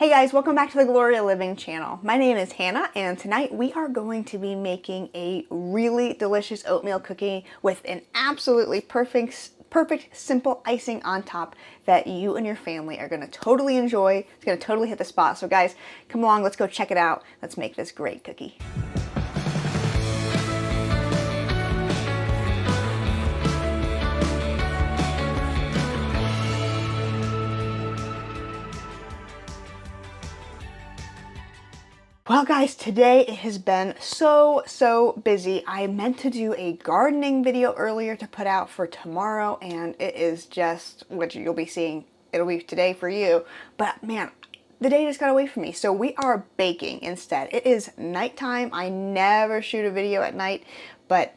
Hey guys, welcome back to the Gloria Living channel. My name is Hannah and tonight we are going to be making a really delicious oatmeal cookie with an absolutely perfect simple icing on top that you and your family are going to totally enjoy. It's going to totally hit the spot. So guys, come along, let's go check it out. Let's make this great cookie. Well guys, today it has been so busy. I meant to do a gardening video earlier to put out for tomorrow, and it is just what you'll be seeing. It'll be today for you, but man, the day just got away from me. So we are baking instead. It is nighttime. I never shoot a video at night, but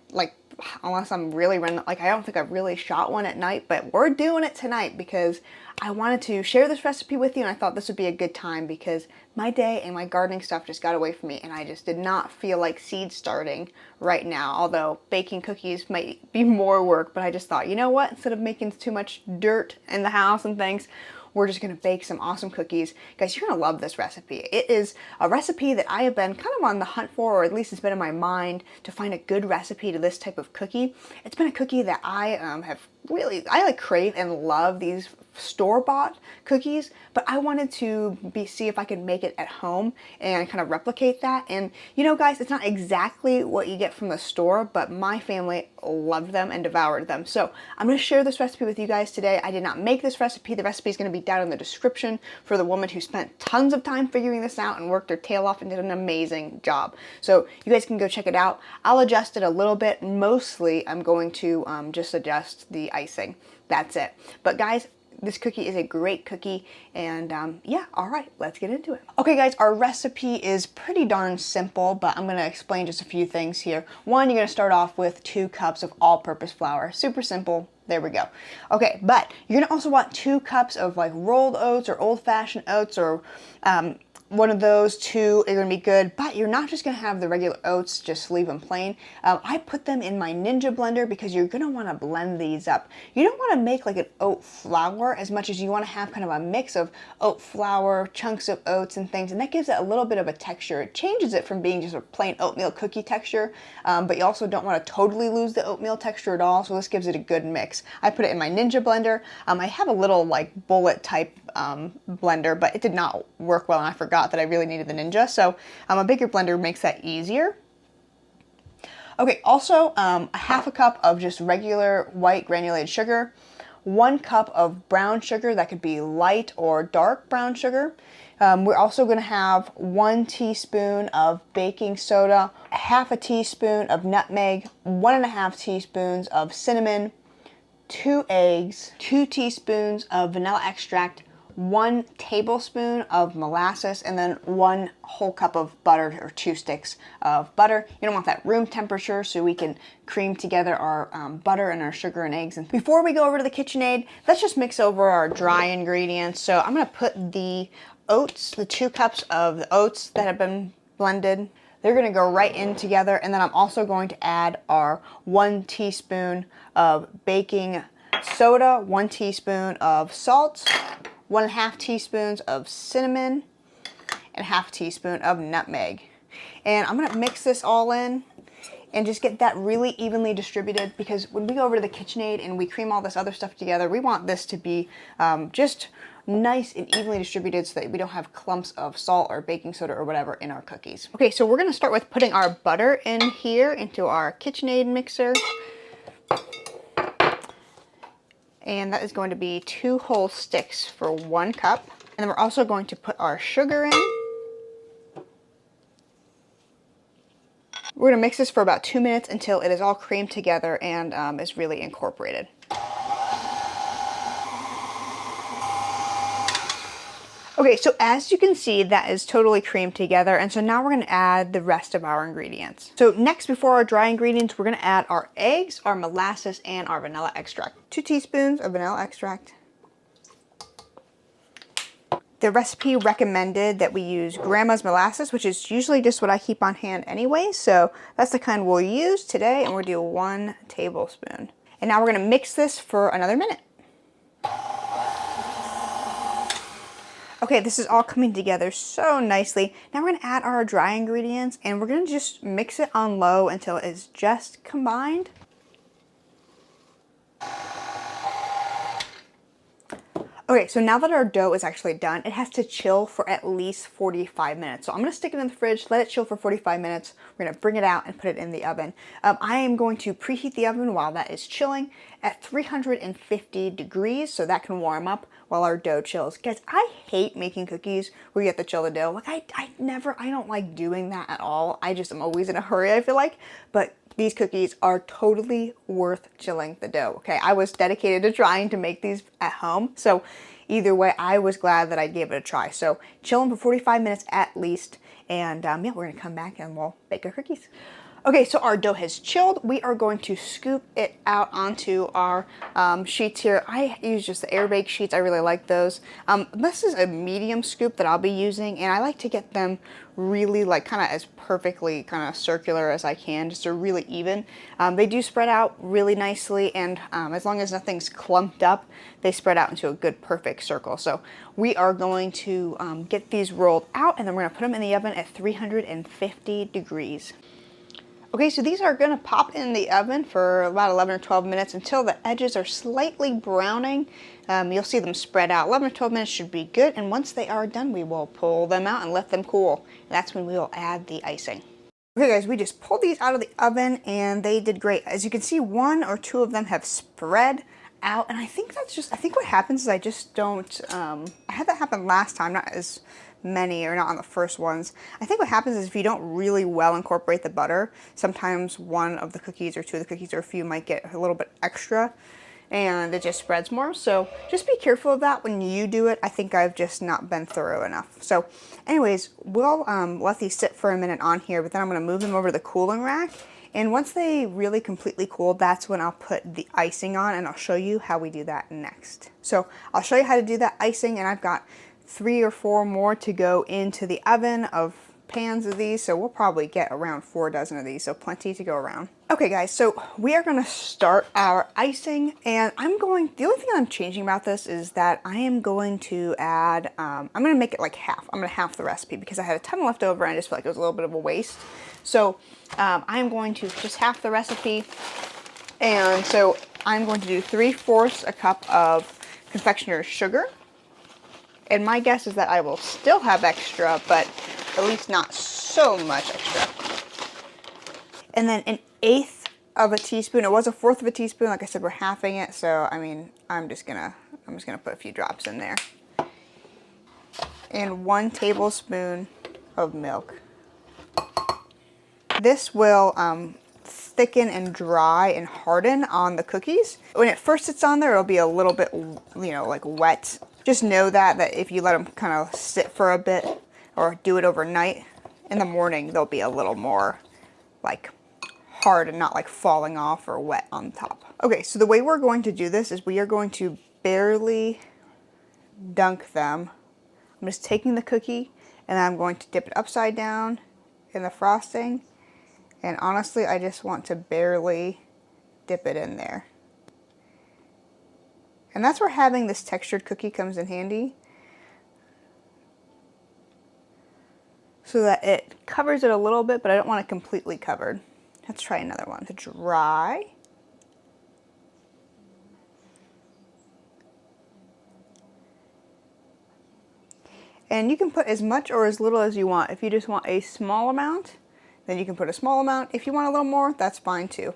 unless I'm really running, I don't think I've really shot one at night, but we're doing it tonight because I wanted to share this recipe with you, and I thought this would be a good time because my day and my gardening stuff just got away from me, and I just did not feel like seed starting right now, although baking cookies might be more work. But I just thought, you know what, instead of making too much dirt in the house and things, we're just going to bake some awesome cookies. Guys, you're going to love this recipe. It is a recipe that I have been kind of on the hunt for, or at least it's been in my mind to find a good recipe to this type of cookie. It's been a cookie that I I crave and love these store-bought cookies, but I wanted to see if I could make it at home and kind of replicate that. And you know guys, it's not exactly what you get from the store, but my family loved them and devoured them. So I'm going to share this recipe with you guys today. I did not make this recipe. The recipe is going to be down in the description for the woman who spent tons of time figuring this out and worked her tail off and did an amazing job. So you guys can go check it out. I'll adjust it a little bit. Mostly I'm going to just adjust the icing. That's it. But guys, this cookie is a great cookie, and yeah, all right, let's get into it. Okay guys, our recipe is pretty darn simple, but I'm gonna explain just a few things here. One, you're gonna start off with 2 cups of all-purpose flour. Super simple. There we go. Okay, but you're gonna also want 2 cups of rolled oats or old-fashioned oats, or one of those two are going to be good, but you're not just going to have the regular oats, just leave them plain. I put them in my Ninja blender because you're going to want to blend these up. You don't want to make like an oat flour as much as you want to have kind of a mix of oat flour, chunks of oats and things, and that gives it a little bit of a texture. It changes it from being just a plain oatmeal cookie texture, but you also don't want to totally lose the oatmeal texture at all, so this gives it a good mix. I put it in my Ninja blender. I have a little bullet type blender, but it did not work well, and I forgot that I really needed the Ninja, so a bigger blender makes that easier. Okay, also a half a cup of just regular white granulated sugar, 1 cup of brown sugar, that could be light or dark brown sugar. We're also going to have 1 teaspoon of baking soda, half a teaspoon of nutmeg, 1.5 teaspoons of cinnamon, 2 eggs, 2 teaspoons of vanilla extract, 1 tablespoon of molasses, and then 1 whole cup of butter, or 2 sticks of butter. You don't want that room temperature, so we can cream together our butter and our sugar and eggs. And before we go over to the KitchenAid, let's just mix over our dry ingredients. So I'm going to put the oats, the 2 cups of the oats that have been blended, they're going to go right in together. And then I'm also going to add our 1 teaspoon of baking soda, 1 teaspoon of salt, 1.5 teaspoons of cinnamon, and half a teaspoon of nutmeg. And I'm going to mix this all in and just get that really evenly distributed, because when we go over to the KitchenAid and we cream all this other stuff together, we want this to be just nice and evenly distributed so that we don't have clumps of salt or baking soda or whatever in our cookies. Okay, so we're going to start with putting our butter in here into our KitchenAid mixer. And that is going to be 2 whole sticks for 1 cup. And then we're also going to put our sugar in. We're going to mix this for about 2 minutes until it is all creamed together and is really incorporated. Okay, so as you can see, that is totally creamed together, and so now we're going to add the rest of our ingredients. So next, before our dry ingredients, we're going to add our eggs, our molasses, and our vanilla extract. 2 teaspoons of vanilla extract. The recipe recommended that we use Grandma's molasses, which is usually just what I keep on hand anyway, so that's the kind we'll use today, and we'll do 1 tablespoon. And now we're going to mix this for another minute. Okay, this is all coming together so nicely. Now we're gonna add our dry ingredients and we're gonna just mix it on low until it's just combined. Okay, so now that our dough is actually done, it has to chill for at least 45 minutes. So I'm gonna stick it in the fridge, let it chill for 45 minutes. We're gonna bring it out and put it in the oven. I am going to preheat the oven while that is chilling at 350 degrees, so that can warm up while our dough chills. Guys, I hate making cookies where you have to chill the dough. Like I don't like doing that at all. I'm always in a hurry, I feel like, but these cookies are totally worth chilling the dough, okay? I was dedicated to trying to make these at home, so either way, I was glad that I gave it a try. So chill them for 45 minutes at least, and yeah, we're gonna come back and we'll bake our cookies. Okay, so our dough has chilled. We are going to scoop it out onto our sheets here. I use just the air bake sheets. I really like those. This is a medium scoop that I'll be using, and I like to get them really like kind of as perfectly kind of circular as I can, just so really even. They do spread out really nicely, and as long as nothing's clumped up, they spread out into a good perfect circle. So we are going to get these rolled out, and then we're gonna put them in the oven at 350 degrees. Okay, so these are gonna pop in the oven for about 11 or 12 minutes until the edges are slightly browning. You'll see them spread out. 11 or 12 minutes should be good, and once they are done, we will pull them out and let them cool. That's when we will add the icing. Okay guys, we just pulled these out of the oven and they did great. As you can see, one or two of them have spread out, and I think what happens is I just don't, I had that happen last time, not as many or not on the first ones. I think what happens is if you don't really well incorporate the butter, sometimes one of the cookies or two of the cookies or a few might get a little bit extra and it just spreads more. So just be careful of that when you do it. I think I've just not been thorough enough. So anyways, we'll let these sit for a minute on here, but then I'm going to move them over to the cooling rack. And once they really completely cool, that's when I'll put the icing on, and I'll show you how we do that next. So I'll show you how to do that icing, and I've got 3 or 4 more to go into the oven of pans of these, so we'll probably get around 4 dozen of these, so plenty to go around. Okay guys, so we are gonna start our icing, and the only thing I'm changing about this is that I am going to add, I'm gonna make it like half. I'm gonna half the recipe because I had a ton left over and I just felt like it was a little bit of a waste. So I'm going to just half the recipe, and so I'm going to do 3/4 a cup of confectioner's sugar. And my guess is that I will still have extra, but at least not so much extra. And then 1/8 of a teaspoon. It was 1/4 of a teaspoon. Like I said, we're halving it. So, I mean, I'm just gonna put a few drops in there. And 1 tablespoon of milk. This will thicken and dry and harden on the cookies. When it first sits on there, it'll be a little bit, like wet. Just know that if you let them kind of sit for a bit or do it overnight, in the morning they'll be a little more like hard and not like falling off or wet on top. Okay, so the way we're going to do this is we are going to barely dunk them. I'm just taking the cookie and I'm going to dip it upside down in the frosting. And honestly, I just want to barely dip it in there. And that's where having this textured cookie comes in handy, so that it covers it a little bit, but I don't want it completely covered. Let's try another one. To dry. And you can put as much or as little as you want. If you just want a small amount, then you can put a small amount. If you want a little more, that's fine too.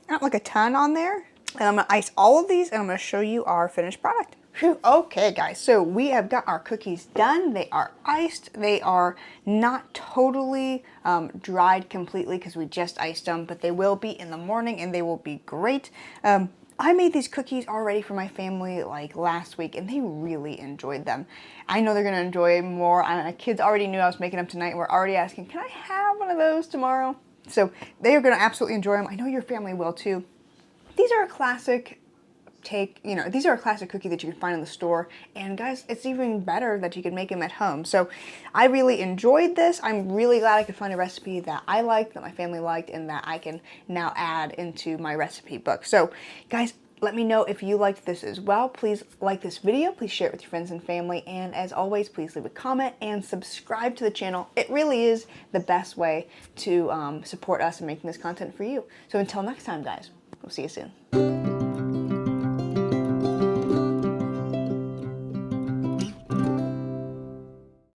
Not like a ton on there. And I'm gonna ice all of these, and I'm gonna show you our finished product. Whew. Okay guys, so we have got our cookies done. They are iced. They are not totally dried completely because we just iced them, but they will be in the morning and they will be great. I made these cookies already for my family like last week, and they really enjoyed them. I know they're gonna enjoy more. My kids already knew I was making them tonight. We're already asking, can I have one of those tomorrow? So they are gonna absolutely enjoy them. I know your family will too. These are a classic these are a classic cookie that you can find in the store, and guys, it's even better that you can make them at home. So I really enjoyed this. I'm really glad I could find a recipe that I liked, that my family liked, and that I can now add into my recipe book. So guys, Let me know if you liked this as well. Please like this video, please share it with your friends and family, and as always, please leave a comment and subscribe to the channel. It really is the best way to support us in making this content for you. So until next time, guys, we'll see you soon.